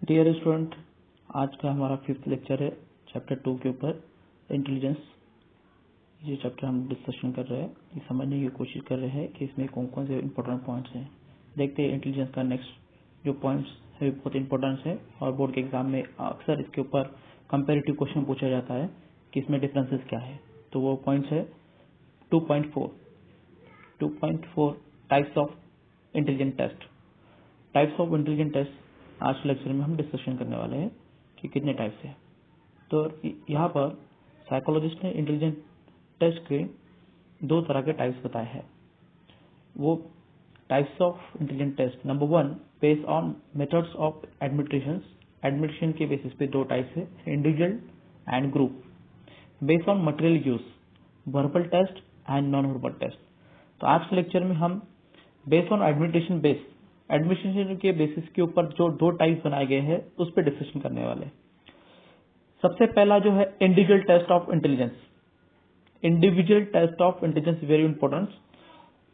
Dear student, आज का हमारा 5th लेक्चर है चैप्टर 2 के ऊपर इंटेलिजेंस। ये चैप्टर हम डिस्कशन कर रहे हैं, ये समझने की कोशिश कर रहे हैं कि इसमें कौन कौन से इंपॉर्टेंट पॉइंट्स हैं। देखते हैं इंटेलिजेंस का नेक्स्ट जो पॉइंट्स है बहुत इंपॉर्टेंट है और बोर्ड के एग्जाम में अक्सर इसके ऊपर कंपेरेटिव क्वेश्चन पूछा जाता है कि इसमें डिफरेंसेस क्या है। तो वो पॉइंट्स है 2.4 types of intelligent test. Types of intelligent test आज के लेक्चर में हम डिस्कशन करने वाले हैं कि कितने टाइप्स हैं। तो यहाँ पर साइकोलॉजिस्ट ने इंटेलिजेंट टेस्ट के 2 तरह के टाइप्स बताए हैं। वो types of intelligent test, number 1 based on methods of admission के बेसिस पे 2 टाइप्स है, individual and group. Based on material use, verbal test and non verbal test. तो आज के लेक्चर में हम बेस्ड ऑन एडमिशन के बेसिस के ऊपर जो 2 टाइप्स बनाए गए हैं उस पर डिस्कशन करने वाले हैं। सबसे पहला जो है individual test of intelligence. Individual test of intelligence very important.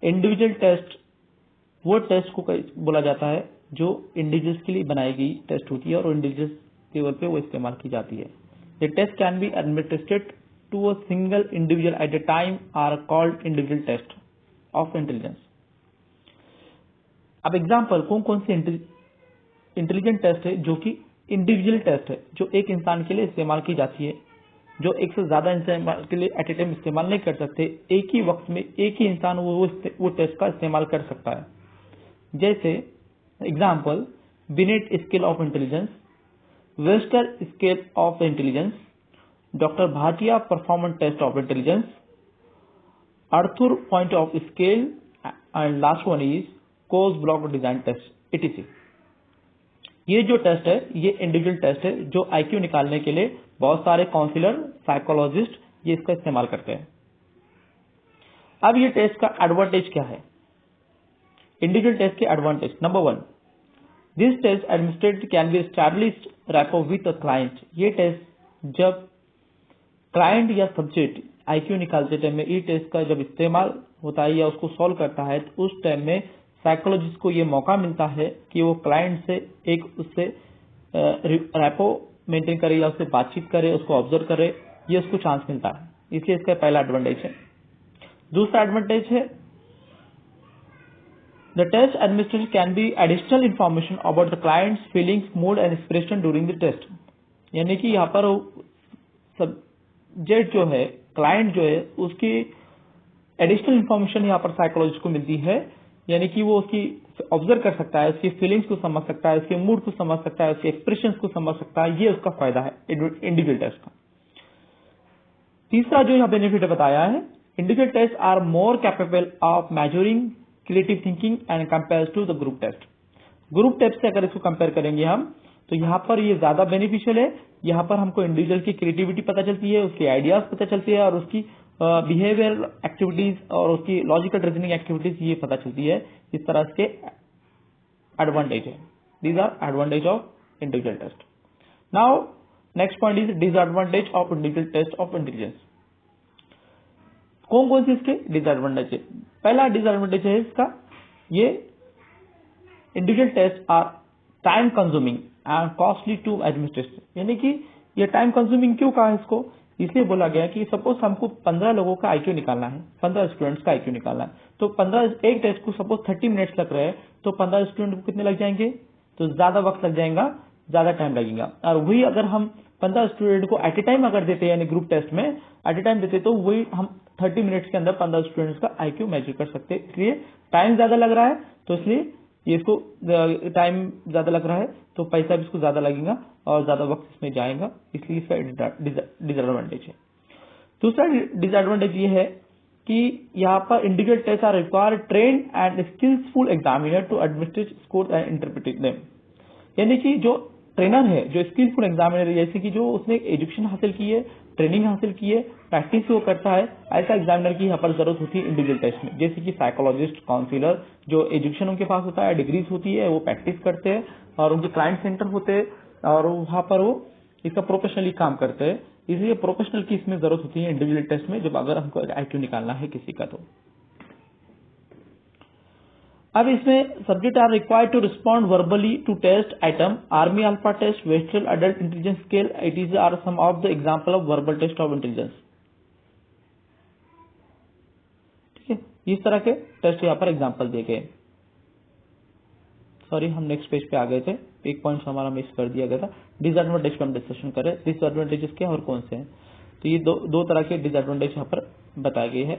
Individual test वो टेस्ट को बोला जाता है जो इंडिविजुअल्स के लिए बनाई गई टेस्ट होती है और इंडिविजुअल्स लेवल पे वो इस्तेमाल की जाती है। The test can be administered to a single individual at a time are called individual test of intelligence. अब एग्जाम्पल कौन से इंटेलिजेंट टेस्ट है जो कि इंडिविजुअल टेस्ट है, जो एक इंसान के लिए इस्तेमाल की जाती है, जो एक से ज्यादा इंसान के लिए एट ए टाइम इस्तेमाल नहीं कर सकते। एक ही वक्त में एक ही इंसान वो टेस्ट का इस्तेमाल कर सकता है। जैसे example Binet scale of intelligence, वेस्टर scale of intelligence, doctor Bhatia performance test of intelligence, Arthur point of scale and last one is Kohs block design test etc। ये जो टेस्ट है ये इंडिविजुअल टेस्ट है जो आईक्यू निकालने के लिए बहुत सारे काउंसलर, साइकोलॉजिस्ट ये इसका इस्तेमाल करते हैं। अब ये टेस्ट का एडवांटेज क्या है? इंडिविजुअल टेस्ट के advantage, number 1 this test administered can be established rapport with a client. ये टेस्ट जब क्लाइंट या सब्जेक्ट आईक्यू निकालते टाइम में ये टेस्ट का जब इस्तेमाल होता है या उसको सॉल्व करता है तो उस टाइम में साइकोलॉजिस्ट को ये मौका मिलता है कि वो क्लाइंट से एक उससे रैपो मेंटेन करे या उससे बातचीत करे, उसको ऑब्जर्व करे, ये उसको चांस मिलता है। इसलिए इसका पहला एडवांटेज है। दूसरा एडवांटेज है the test administration can be additional information about the clients feelings, mood and expression during the test. यानी कि यहाँ पर सब्जेक्ट जो है, क्लाइंट जो है, उसकी एडिशनल इंफॉर्मेशन यहाँ पर साइकोलॉजिस्ट को मिलती है। यानी कि वो उसकी ऑब्जर्व कर सकता है, उसकी फीलिंग्स को समझ सकता है, उसके मूड को समझ सकता है, उसके एक्सप्रेशंस को समझ सकता है। ये उसका फायदा है इंडिविजुअल टेस्ट का। तीसरा जो यहाँ बेनिफिट बताया है, individual test are more capable of measuring creative thinking and compare to the group test. Group test से अगर इसको कंपेयर करेंगे हम तो यहाँ पर ये ज्यादा बेनिफिशियल है। यहाँ पर हमको इंडिविजुअल की क्रिएटिविटी पता चलती है, उसके आइडियाज पता चलती है और उसकी बिहेवियर एक्टिविटीज और उसकी लॉजिकल रीजनिंग एक्टिविटीज ये पता चलती है। इस तरह के एडवांटेज है। These are advantage of individual test. Now next point is disadvantage of individual test of intelligence. कौन से इसके डिसएडवांटेज है? पहला डिसएडवांटेज है इसका, ये individual test are time consuming and costly to administration. यानी कि ये टाइम कंज्यूमिंग क्यों कहा है इसको? इसलिए बोला गया कि सपोज हमको 15 लोगों का आईक्यू निकालना है, 15 स्टूडेंट्स का आईक्यू निकालना है, तो 15 एक टेस्ट को सपोज 30 मिनट्स लग रहे हैं, तो 15 स्टूडेंट को कितने लग जाएंगे? तो ज्यादा वक्त लग जाएगा, ज्यादा टाइम लगेगा। और वही अगर हम 15 स्टूडेंट को एट ए टाइम अगर देते हैं, यानी ग्रुप टेस्ट में एट ए टाइम देते, तो वही हम 30 मिनट्स के अंदर 15 स्टूडेंट्स का आईक्यू मेजर कर सकते हैं। इसलिए टाइम ज्यादा लग रहा है, तो इसलिए इसको टाइम ज्यादा लग रहा है तो पैसा भी इसको ज्यादा लगेगा और ज्यादा वक्त इसमें जाएगा, इसलिए इसका डिसएडवांटेज है। दूसरा डिसएडवांटेज ये है कि यहाँ पर individual test are require train and skillsful examiner to administrate score and interpret them. यानी कि जो ट्रेनर है, जो स्किलफुल एग्जामिनर है, जैसे कि जो उसने एजुकेशन हासिल की है, ट्रेनिंग हासिल की है, प्रैक्टिस वो करता है, ऐसा एग्जामिनर की यहाँ पर जरूरत होती है इंडिविजुअल टेस्ट में। जैसे कि साइकोलॉजिस्ट, काउंसलर, जो एजुकेशन उनके पास होता है, डिग्रीज होती है, वो प्रैक्टिस करते हैं और उनके क्लाइंट सेंटर होते हैं और वहां पर वो इसका प्रोफेशनली काम करते हैं। इसलिए प्रोफेशनल की इसमें जरूरत होती है इंडिविजुअल टेस्ट में, जब अगर हमको आईक्यू निकालना है किसी का। तो अब इसमें subject are required to respond verbally to test item, army alpha test, western adult intelligence scale, it is are some of the example of verbal test of intelligence. ठीक है, इस तरह के टेस्ट यहाँ पर एग्जाम्पल दिए गए। सॉरी, हम नेक्स्ट पेज पे आ गए थे, एक पॉइंट हमारा मिस कर दिया गया था। डिसएडवांटेज पे हम डिस्कशन करें, डिसएडवांटेजेस क्या और कौन से हैं। तो ये दो तरह के डिसएडवांटेज यहाँ पर बताए गए हैं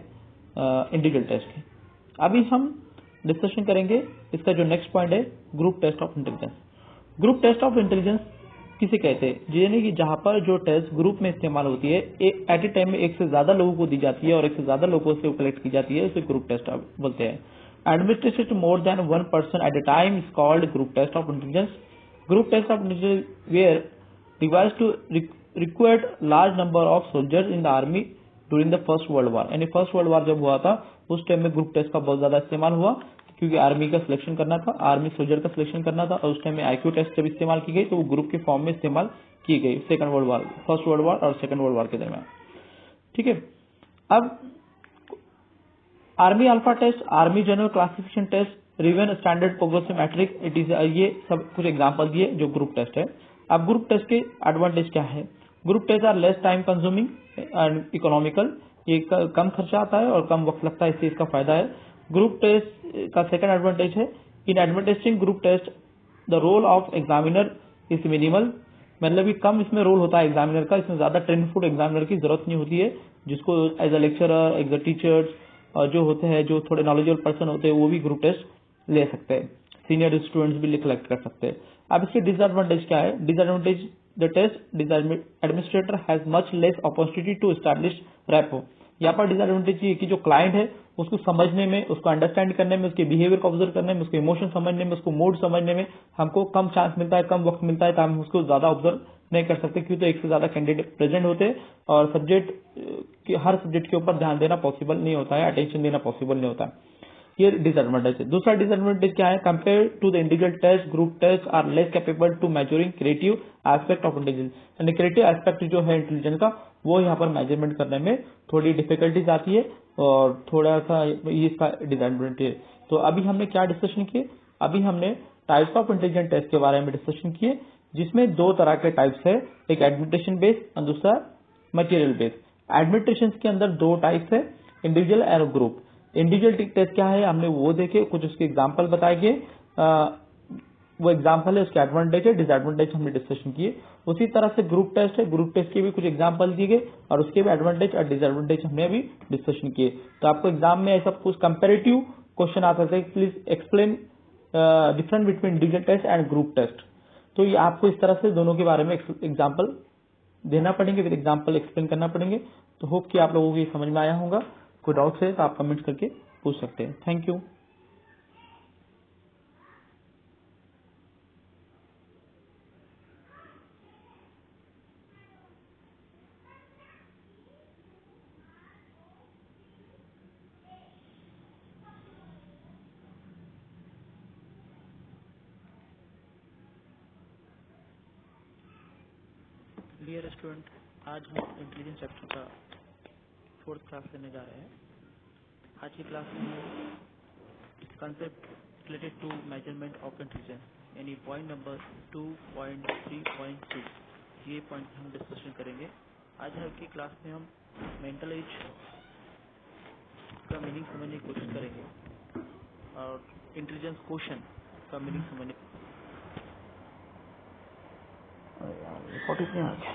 इंडिविजुअल टेस्ट के। अभी हम डिस्कशन करेंगे इसका जो नेक्स्ट पॉइंट है, group test of intelligence. Group test of intelligence किसे कहते हैं, यानी कि जहां पर जो टेस्ट ग्रुप में इस्तेमाल होती है, एट ए टाइम में एक से ज्यादा लोगों को दी जाती है और एक से ज्यादा लोगों से कलेक्ट की जाती है, उसे ग्रुप टेस्ट बोलते हैं। Administration to more than one person at a time is called group test of intelligence. Group test of intelligence were devised to recruit large number of soldiers in the army during the First World War. यानी first world war जब हुआ था उस time में group test का बहुत ज्यादा इस्तेमाल हुआ, क्योंकि आर्मी का सिलेक्शन करना था, आर्मी सोल्जर का सिलेक्शन करना था, और उस टाइम में आईक्यू टेस्ट जब इस्तेमाल की गई तो वो ग्रुप के फॉर्म में इस्तेमाल की गई second world war, first world war और सेकंड वर्ल्ड वॉर के दरमियान। ठीक है, अब army alpha test, army general classification test, Raven standard progressive matric, it is, ये सब कुछ एग्जांपल दिए जो ग्रुप टेस्ट है। अब ग्रुप टेस्ट के एडवांटेज क्या है। Group test are less time consuming and economical, ये कम खर्चा आता है और कम वक्त लगता है, इससे इसका फायदा है। ग्रुप टेस्ट का सेकंड एडवांटेज है, in administrating group test the role of examiner is minimal, मतलब कि कम इसमें रोल होता है एग्जामिनर का, इसमें ज्यादा ट्रेनफुल एग्जामिनर की जरूरत नहीं होती है, जिसको as a lecturer, as a teachers और जो होते हैं, जो थोड़े नॉलेजेबल पर्सन होते हैं, वो भी ग्रुप टेस्ट ले सकते हैं, सीनियर स्टूडेंट्स भी कलेक्ट कर सकते हैं। अब इसके डिसएडवांटेज क्या है। Disadvantage the test administrator has much less opportunity to establish rapport. यहाँ पर डिसएडवांटेज ये कि जो क्लाइंट है उसको समझने में, उसको अंडरस्टैंड करने में, उसके बिहेवियर को ऑब्जर्व करने में, उसके इमोशन समझने में, उसको मूड समझने में हमको कम चांस मिलता है, कम वक्त मिलता है, तो हम उसको ज्यादा ऑब्जर्व नहीं कर सकते, क्योंकि तो एक से ज्यादा कैंडिडेट प्रेजेंट होते हैं और हर सब्जेक्ट के ऊपर ध्यान देना पॉसिबल नहीं होता है, अटेंशन देना पॉसिबल नहीं होता है। ये डिसएडवांटेज है। दूसरा डिसएडवांटेज क्या है, compare to the individual test, group test are less capable to measuring creative aspect of intelligence, यानी क्रिएटिव एस्पेक्ट जो है इंटेलिजेंस का, वो यहाँ पर मेजरमेंट करने में थोड़ी डिफिकल्टीज आती है और थोड़ा सा ये इसका डिसएडवांटेज है। तो अभी हमने क्या डिस्कशन किए, अभी हमने टाइप्स ऑफ इंटेलिजेंस टेस्ट के बारे में डिस्कशन किए, जिसमें दो तरह के टाइप्स है, एक एडमिनिस्ट्रेशन बेस्ड और दूसरा मटेरियल बेस्ड। एडमिनिस्ट्रेशन के अंदर दो टाइप्स है, इंडिविजुअल और ग्रुप। इंडिविजुअल टेस्ट क्या है हमने वो देखे, कुछ उसके एग्जाम्पल बताए गए, वो एग्जाम्पल है, उसके एडवांटेज है, डिसएडवांटेज हमने डिस्कशन किए। उसी तरह से ग्रुप टेस्ट है, ग्रुप टेस्ट के भी कुछ एग्जाम्पल दिए गए और उसके भी एडवांटेज और डिसएडवांटेज हमने अभी डिस्कशन किए। तो आपको एग्जाम में ऐसा कुछ कंपेरेटिव क्वेश्चन आ सकते हैं, please explain difference between individual test and group test. तो ये आपको इस तरह से दोनों के बारे में एग्जाम्पल देना पड़ेंगे, फिर एग्जाम्पल एक्सप्लेन करना पड़ेंगे। तो होप कि आप लोगों को ये समझ में आया होगा। कोई डाउट है तो आप कमेंट करके पूछ सकते हैं। Thank you. डियर स्टूडेंट, आज हम इंटेलिजेंस चैप्टर का 4th क्लास लेने जा रहे हैं। आज की क्लास में हम concept related to measurement of intelligence, यानी पॉइंट नंबर 2.3.2, ये पॉइंट हम डिस्कशन करेंगे। आज की क्लास में हम मेंटल एज का मीनिंग समझने की कोशिश करेंगे और इंटेलिजेंस क्वोशिएंट का मीनिंग समझने। रिकॉर्ड इसमें आ गया।